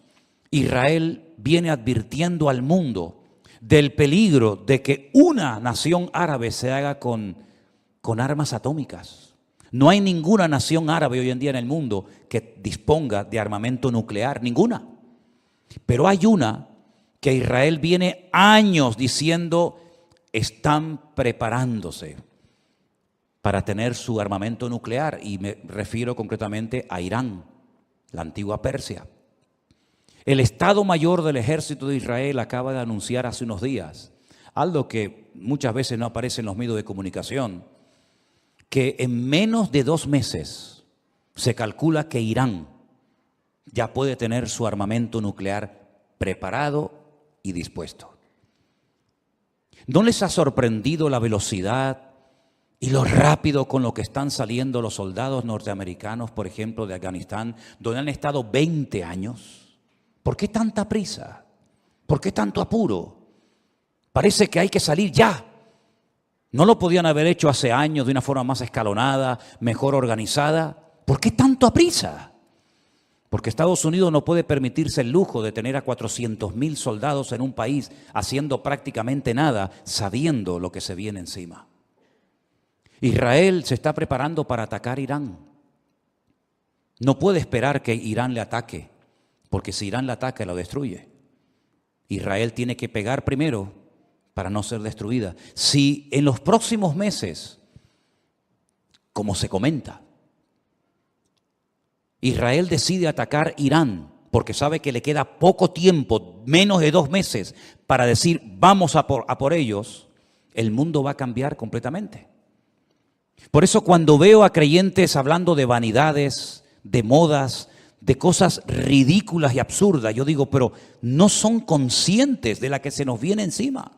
Israel viene advirtiendo al mundo del peligro de que una nación árabe se haga con armas atómicas. No hay ninguna nación árabe hoy en día en el mundo que disponga de armamento nuclear, ninguna. Pero hay una que Israel viene años diciendo están preparándose para tener su armamento nuclear, y me refiero concretamente a Irán, la antigua Persia. El Estado Mayor del Ejército de Israel acaba de anunciar hace unos días algo que muchas veces no aparece en los medios de comunicación, que en menos de 2 meses se calcula que Irán ya puede tener su armamento nuclear preparado y dispuesto. ¿No les ha sorprendido la velocidad y lo rápido con lo que están saliendo los soldados norteamericanos, por ejemplo, de Afganistán, donde han estado 20 años? ¿Por qué tanta prisa? ¿Por qué tanto apuro? Parece que hay que salir ya. ¿No lo podían haber hecho hace años de una forma más escalonada, mejor organizada? ¿Por qué tanto a prisa? Porque Estados Unidos no puede permitirse el lujo de tener a 400,000 soldados en un país haciendo prácticamente nada, sabiendo lo que se viene encima. Israel se está preparando para atacar Irán. No puede esperar que Irán le ataque, porque si Irán le ataca, lo destruye. Israel tiene que pegar primero para no ser destruida. Si en los próximos meses, como se comenta, Israel decide atacar Irán, porque sabe que le queda poco tiempo, menos de 2 meses, para decir vamos a por ellos, el mundo va a cambiar completamente. Por eso cuando veo a creyentes hablando de vanidades, de modas, de cosas ridículas y absurdas, yo digo, pero no son conscientes de la que se nos viene encima.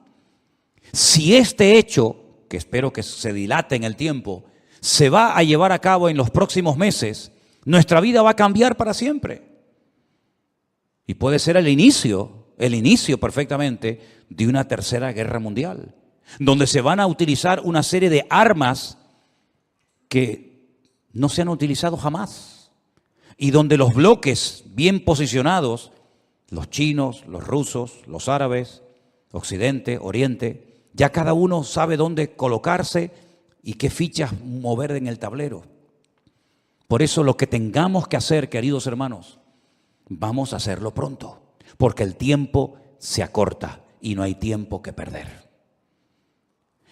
Si este hecho, que espero que se dilate en el tiempo, se va a llevar a cabo en los próximos meses, nuestra vida va a cambiar para siempre. Y puede ser el inicio perfectamente de una tercera guerra mundial, donde se van a utilizar una serie de armas que no se han utilizado jamás, y donde los bloques bien posicionados, los chinos, los rusos, los árabes, Occidente, Oriente, ya cada uno sabe dónde colocarse y qué fichas mover en el tablero. Por eso lo que tengamos que hacer, queridos hermanos, vamos a hacerlo pronto, porque el tiempo se acorta y no hay tiempo que perder.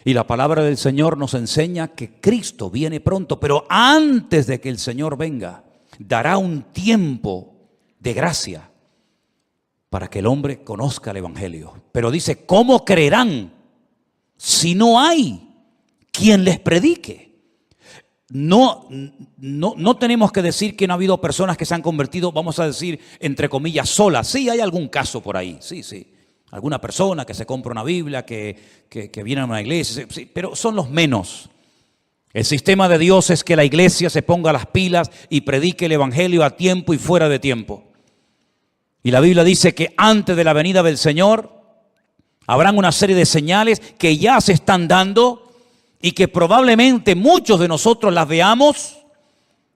Y la palabra del Señor nos enseña que Cristo viene pronto, pero antes de que el Señor venga, dará un tiempo de gracia para que el hombre conozca el Evangelio. Pero dice, ¿cómo creerán si no hay quien les predique? no tenemos que decir que no ha habido personas que se han convertido, vamos a decir, entre comillas, solas. Sí, hay algún caso por ahí, sí. Alguna persona que se compra una Biblia, que viene a una iglesia, sí, pero son los menos. El sistema de Dios es que la iglesia se ponga las pilas y predique el evangelio a tiempo y fuera de tiempo. Y la Biblia dice que antes de la venida del Señor habrán una serie de señales que ya se están dando y que probablemente muchos de nosotros las veamos,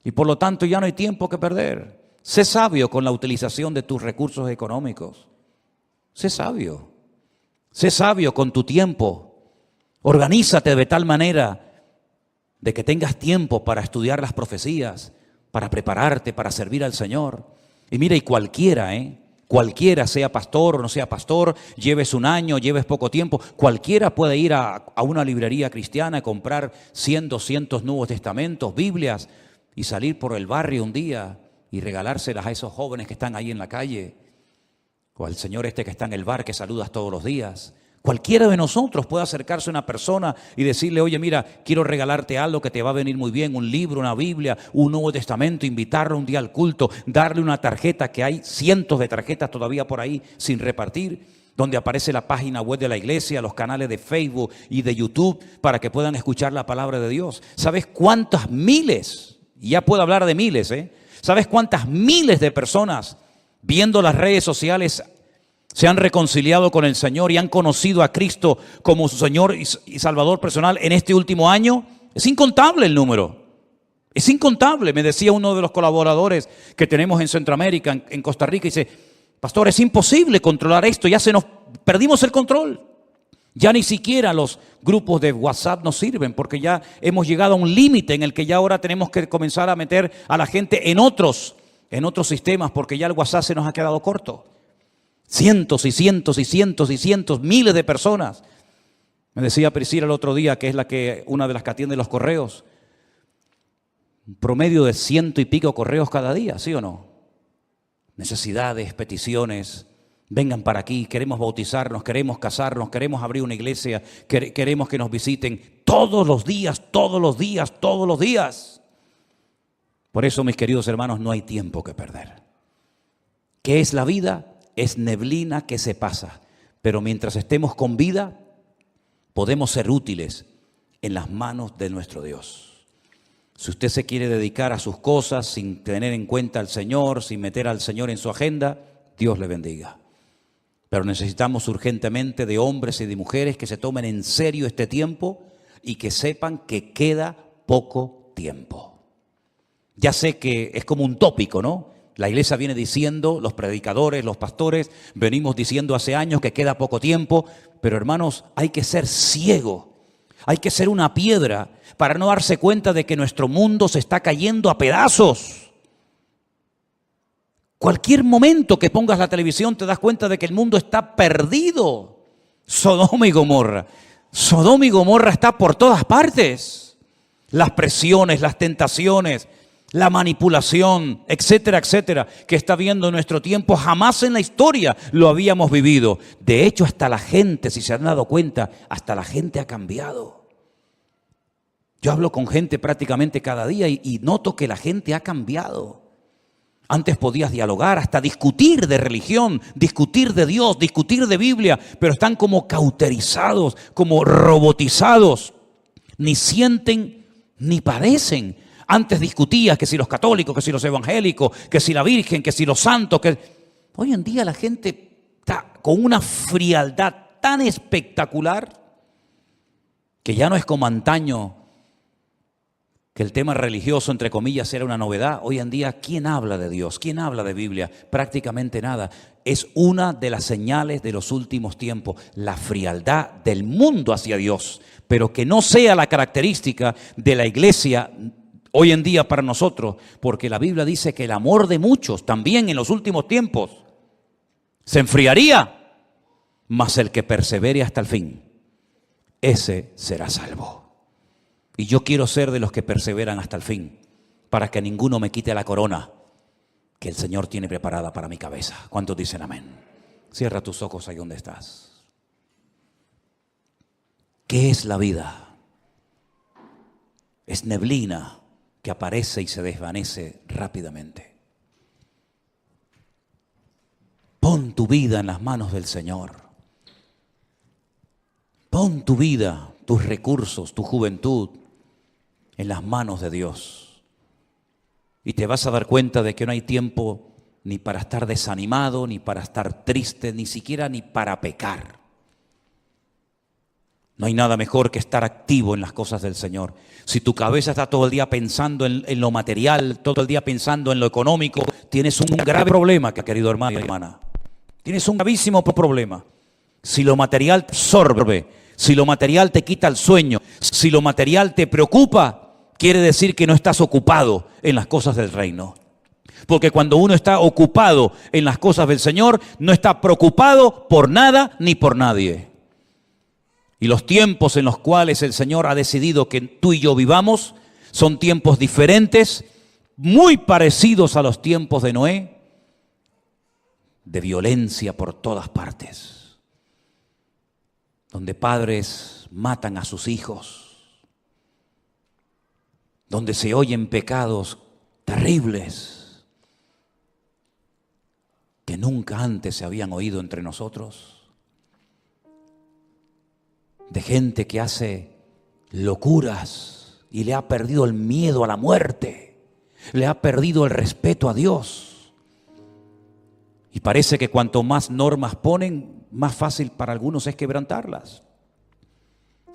y por lo tanto ya no hay tiempo que perder. Sé sabio con la utilización de tus recursos económicos. Sé sabio con tu tiempo. Organízate de tal manera de que tengas tiempo para estudiar las profecías, para prepararte, para servir al Señor. Y mira, y cualquiera, sea pastor o no sea pastor, lleves un año, lleves poco tiempo, cualquiera puede ir a una librería cristiana y comprar 100, 200 Nuevos Testamentos, Biblias, y salir por el barrio un día y regalárselas a esos jóvenes que están ahí en la calle, o al señor que está en el bar que saludas todos los días. Cualquiera de nosotros puede acercarse a una persona y decirle, oye, mira, quiero regalarte algo que te va a venir muy bien, un libro, una Biblia, un Nuevo Testamento, invitarlo un día al culto, darle una tarjeta, que hay cientos de tarjetas todavía por ahí sin repartir, donde aparece la página web de la iglesia, los canales de Facebook y de YouTube, para que puedan escuchar la palabra de Dios. ¿Sabes cuántas miles? Y ya puedo hablar de miles, ¿Sabes cuántas miles de personas viendo las redes sociales se han reconciliado con el Señor y han conocido a Cristo como su Señor y Salvador personal en este último año? Es incontable el número. Es incontable. Me decía uno de los colaboradores que tenemos en Centroamérica, en Costa Rica, y dice, pastor, es imposible controlar esto, perdimos el control. Ya ni siquiera los grupos de WhatsApp nos sirven, porque ya hemos llegado a un límite en el que ya ahora tenemos que comenzar a meter a la gente en otros sistemas, porque ya el WhatsApp se nos ha quedado corto. Cientos y cientos y cientos y cientos, miles de personas. Me decía Priscila el otro día, que es una de las que atiende los correos, un promedio de 100 y pico correos cada día, ¿sí o no? Necesidades, peticiones, vengan para aquí, queremos bautizarnos, queremos casarnos, queremos abrir una iglesia, queremos que nos visiten todos los días, todos los días, todos los días. Por eso, mis queridos hermanos, no hay tiempo que perder. ¿Qué es la vida? Es neblina que se pasa, pero mientras estemos con vida, podemos ser útiles en las manos de nuestro Dios. Si usted se quiere dedicar a sus cosas sin tener en cuenta al Señor, sin meter al Señor en su agenda, Dios le bendiga. Pero necesitamos urgentemente de hombres y de mujeres que se tomen en serio este tiempo y que sepan que queda poco tiempo. Ya sé que es como un tópico, ¿no? La iglesia viene diciendo, los predicadores, los pastores, venimos diciendo hace años que queda poco tiempo, pero hermanos, hay que ser ciego, hay que ser una piedra para no darse cuenta de que nuestro mundo se está cayendo a pedazos. Cualquier momento que pongas la televisión te das cuenta de que el mundo está perdido. Sodoma y Gomorra está por todas partes. Las presiones, las tentaciones, la manipulación, etcétera, etcétera, que está viendo en nuestro tiempo, jamás en la historia lo habíamos vivido. De hecho, hasta la gente, si se han dado cuenta, hasta la gente ha cambiado. Yo hablo con gente prácticamente cada día y noto que la gente ha cambiado. Antes podías dialogar, hasta discutir de religión, discutir de Dios, discutir de Biblia, pero están como cauterizados, como robotizados. Ni sienten ni padecen. Antes discutías que si los católicos, que si los evangélicos, que si la Virgen, que si los santos. Hoy en día la gente está con una frialdad tan espectacular que ya no es como antaño, que el tema religioso, entre comillas, era una novedad. Hoy en día, ¿quién habla de Dios? ¿Quién habla de Biblia? Prácticamente nada. Es una de las señales de los últimos tiempos, la frialdad del mundo hacia Dios, pero que no sea la característica de la iglesia hoy en día para nosotros, porque la Biblia dice que el amor de muchos también en los últimos tiempos se enfriaría, mas el que persevere hasta el fin, ese será salvo. Y yo quiero ser de los que perseveran hasta el fin, para que ninguno me quite la corona que el Señor tiene preparada para mi cabeza. ¿Cuántos dicen amén? Cierra tus ojos ahí donde estás. ¿Qué es la vida? Es neblina que aparece y se desvanece rápidamente. Pon tu vida en las manos del Señor. Pon tu vida, tus recursos, tu juventud en las manos de Dios. Y te vas a dar cuenta de que no hay tiempo ni para estar desanimado, ni para estar triste, ni siquiera ni para pecar. No hay nada mejor que estar activo en las cosas del Señor. Si tu cabeza está todo el día pensando en lo material, todo el día pensando en lo económico, tienes un grave problema, querido hermano y hermana. Tienes un gravísimo problema. Si lo material te absorbe, si lo material te quita el sueño, si lo material te preocupa, quiere decir que no estás ocupado en las cosas del reino. Porque cuando uno está ocupado en las cosas del Señor, no está preocupado por nada ni por nadie. Y los tiempos en los cuales el Señor ha decidido que tú y yo vivamos son tiempos diferentes, muy parecidos a los tiempos de Noé, de violencia por todas partes, donde padres matan a sus hijos, donde se oyen pecados terribles que nunca antes se habían oído entre nosotros, de gente que hace locuras y le ha perdido el miedo a la muerte, le ha perdido el respeto a Dios. Y parece que cuanto más normas ponen, más fácil para algunos es quebrantarlas.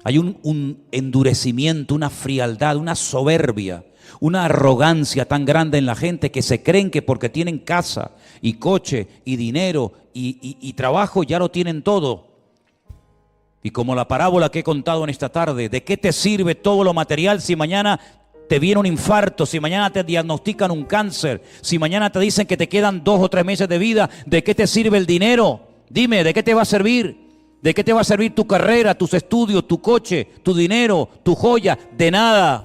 Hay un endurecimiento, una frialdad, una soberbia, una arrogancia tan grande en la gente que se creen que porque tienen casa y coche y dinero y trabajo ya lo tienen todo. Y como la parábola que he contado en esta tarde, ¿de qué te sirve todo lo material si mañana te viene un infarto, si mañana te diagnostican un cáncer, si mañana te dicen que te quedan 2 o 3 meses de vida? ¿De qué te sirve el dinero? Dime, ¿de qué te va a servir? ¿De qué te va a servir tu carrera, tus estudios, tu coche, tu dinero, tu joya? De nada,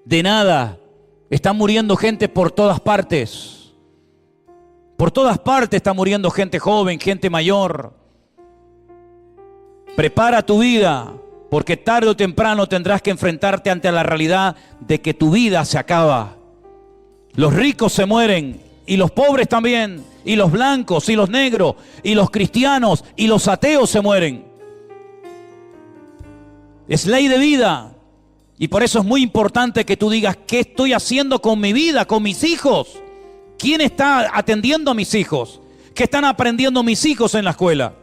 de nada. Están muriendo gente por todas partes. Por todas partes está muriendo gente joven, gente mayor. Prepara tu vida, porque tarde o temprano tendrás que enfrentarte ante la realidad de que tu vida se acaba. Los ricos se mueren, y los pobres también, y los blancos, y los negros, y los cristianos, y los ateos se mueren. Es ley de vida, y por eso es muy importante que tú digas, ¿qué estoy haciendo con mi vida, con mis hijos? ¿Quién está atendiendo a mis hijos? ¿Qué están aprendiendo mis hijos en la escuela?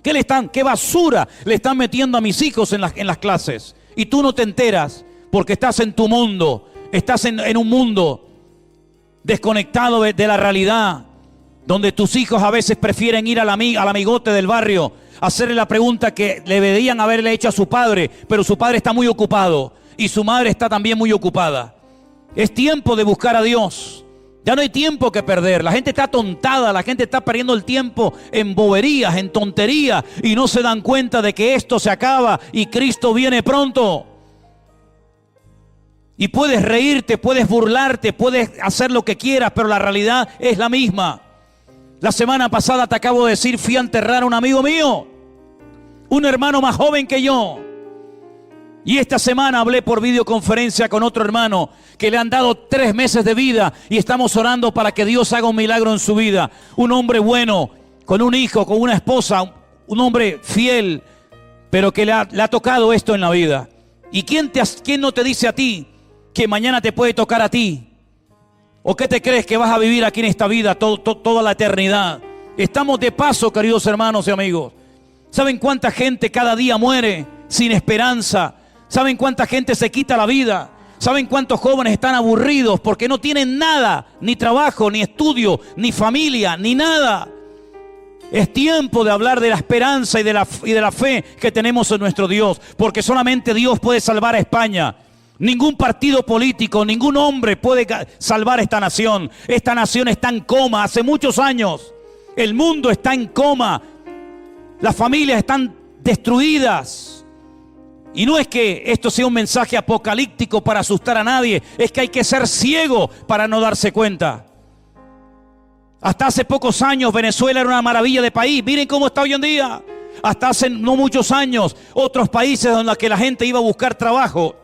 ¿Qué basura le están metiendo a mis hijos en las clases? Y tú no te enteras porque estás en tu mundo, estás en un mundo desconectado de la realidad, donde tus hijos a veces prefieren ir al amigote del barrio, hacerle la pregunta que le deberían haberle hecho a su padre, pero su padre está muy ocupado y su madre está también muy ocupada. Es tiempo de buscar a Dios. Ya no hay tiempo que perder. La gente está atontada, la gente está perdiendo el tiempo en boberías, en tonterías, y no se dan cuenta de que esto se acaba y Cristo viene pronto. Y puedes reírte, puedes burlarte, puedes hacer lo que quieras, pero la realidad es la misma. La semana pasada te acabo de decir, fui a enterrar a un amigo mío, un hermano más joven que yo. Y esta semana hablé por videoconferencia con otro hermano que le han dado 3 meses de vida y estamos orando para que Dios haga un milagro en su vida. Un hombre bueno, con un hijo, con una esposa, un hombre fiel, pero que le ha tocado esto en la vida. ¿Y quién no te dice a ti que mañana te puede tocar a ti? ¿O qué te crees que vas a vivir aquí en esta vida toda la eternidad? Estamos de paso, queridos hermanos y amigos. ¿Saben cuánta gente cada día muere sin esperanza? ¿Saben cuánta gente se quita la vida? ¿Saben cuántos jóvenes están aburridos porque no tienen nada? Ni trabajo, ni estudio, ni familia, ni nada. Es tiempo de hablar de la esperanza y de la fe que tenemos en nuestro Dios, porque solamente Dios puede salvar a España. Ningún partido político, ningún hombre puede salvar a esta nación. Esta nación está en coma hace muchos años. El mundo está en coma. Las familias están destruidas. Y no es que esto sea un mensaje apocalíptico para asustar a nadie, es que hay que ser ciego para no darse cuenta. Hasta hace pocos años Venezuela era una maravilla de país. Miren cómo está hoy en día. Hasta hace no muchos años otros países donde la gente iba a buscar trabajo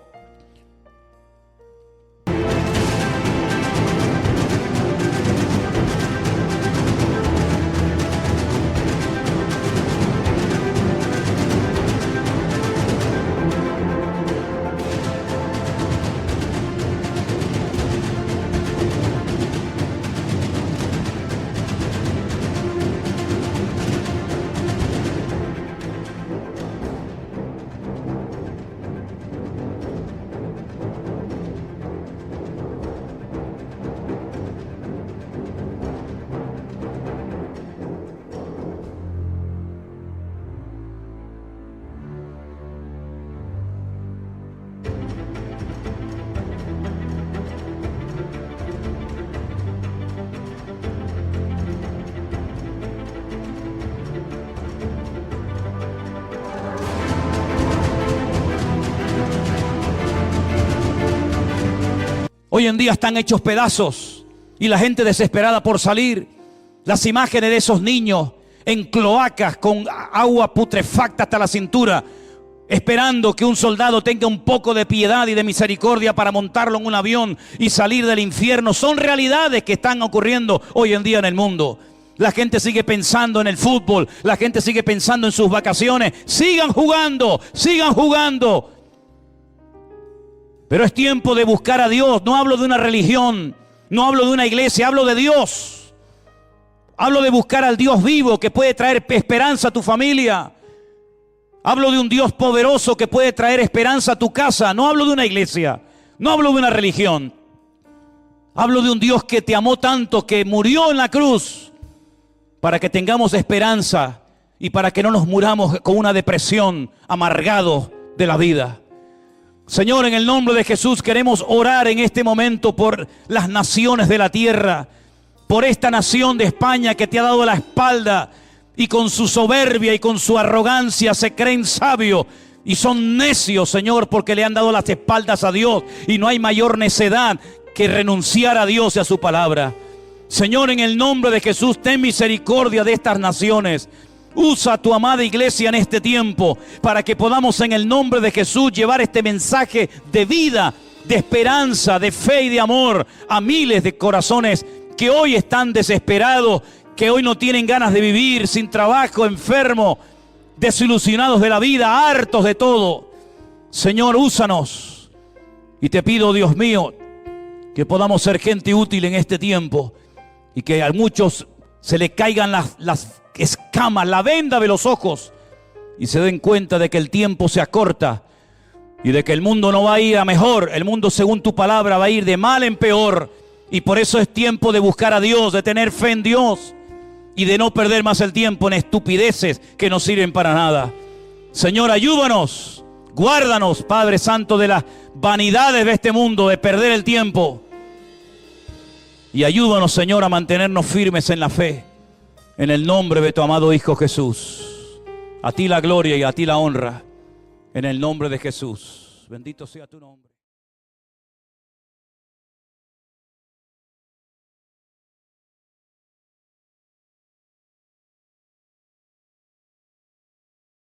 Hoy en día están hechos pedazos y la gente desesperada por salir. Las imágenes de esos niños en cloacas con agua putrefacta hasta la cintura, esperando que un soldado tenga un poco de piedad y de misericordia para montarlo en un avión y salir del infierno, son realidades que están ocurriendo hoy en día en el mundo. La gente sigue pensando en el fútbol, la gente sigue pensando en sus vacaciones. Sigan jugando, sigan jugando. Pero es tiempo de buscar a Dios. No hablo de una religión, no hablo de una iglesia, hablo de Dios. Hablo de buscar al Dios vivo que puede traer esperanza a tu familia. Hablo de un Dios poderoso que puede traer esperanza a tu casa. No hablo de una iglesia, no hablo de una religión. Hablo de un Dios que te amó tanto, que murió en la cruz para que tengamos esperanza y para que no nos muramos con una depresión, amargado de la vida. Señor, en el nombre de Jesús queremos orar en este momento por las naciones de la tierra, por esta nación de España que te ha dado la espalda y con su soberbia y con su arrogancia se creen sabios y son necios, Señor, porque le han dado las espaldas a Dios, y no hay mayor necedad que renunciar a Dios y a su palabra. Señor, en el nombre de Jesús, ten misericordia de estas naciones. Usa a tu amada iglesia en este tiempo para que podamos en el nombre de Jesús llevar este mensaje de vida, de esperanza, de fe y de amor a miles de corazones que hoy están desesperados, que hoy no tienen ganas de vivir, sin trabajo, enfermos, desilusionados de la vida, hartos de todo. Señor, úsanos. Y te pido, Dios mío, que podamos ser gente útil en este tiempo y que a muchos se le caigan las escamas, la venda de los ojos y se den cuenta de que el tiempo se acorta y de que el mundo no va a ir a mejor. El mundo, según tu palabra, va a ir de mal en peor. Y por eso es tiempo de buscar a Dios, de tener fe en Dios y de no perder más el tiempo en estupideces que no sirven para nada. Señor, ayúdanos, guárdanos, Padre Santo, de las vanidades de este mundo, de perder el tiempo. Y ayúdanos, Señor, a mantenernos firmes en la fe. En el nombre de tu amado Hijo Jesús. A ti la gloria y a ti la honra. En el nombre de Jesús. Bendito sea tu nombre.